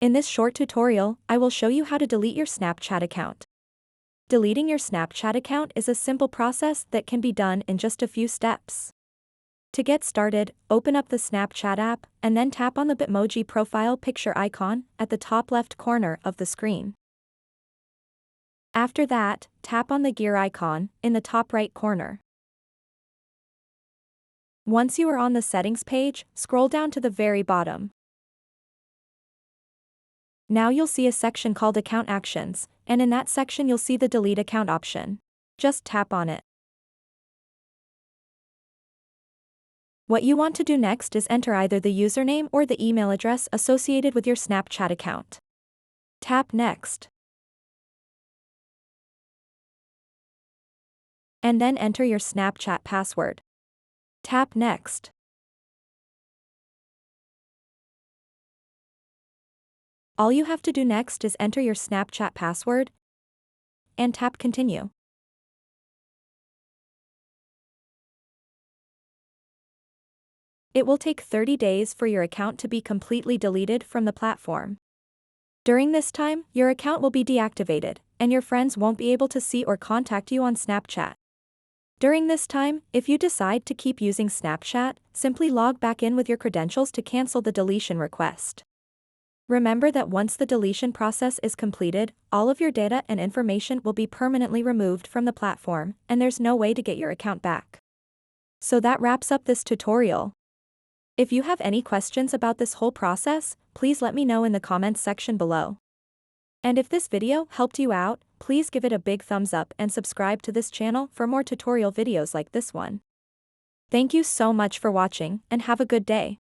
In this short tutorial, I will show you how to delete your Snapchat account. Deleting your Snapchat account is a simple process that can be done in just a few steps. To get started, open up the Snapchat app and then tap on the Bitmoji profile picture icon at the top left corner of the screen. After that, tap on the gear icon in the top right corner. Once you are on the settings page, scroll down to the very bottom. Now you'll see a section called Account Actions, and in that section you'll see the Delete Account option. Just tap on it. What you want to do next is enter either the username or the email address associated with your Snapchat account. Tap Next. And then enter your Snapchat password. Tap Next. All you have to do next is enter your Snapchat password and tap Continue. It will take 30 days for your account to be completely deleted from the platform. During this time, your account will be deactivated, and your friends won't be able to see or contact you on Snapchat. During this time, if you decide to keep using Snapchat, simply log back in with your credentials to cancel the deletion request. Remember that once the deletion process is completed, all of your data and information will be permanently removed from the platform, and there's no way to get your account back. So that wraps up this tutorial. If you have any questions about this whole process, please let me know in the comments section below. And if this video helped you out, please give it a big thumbs up and subscribe to this channel for more tutorial videos like this one. Thank you so much for watching and have a good day.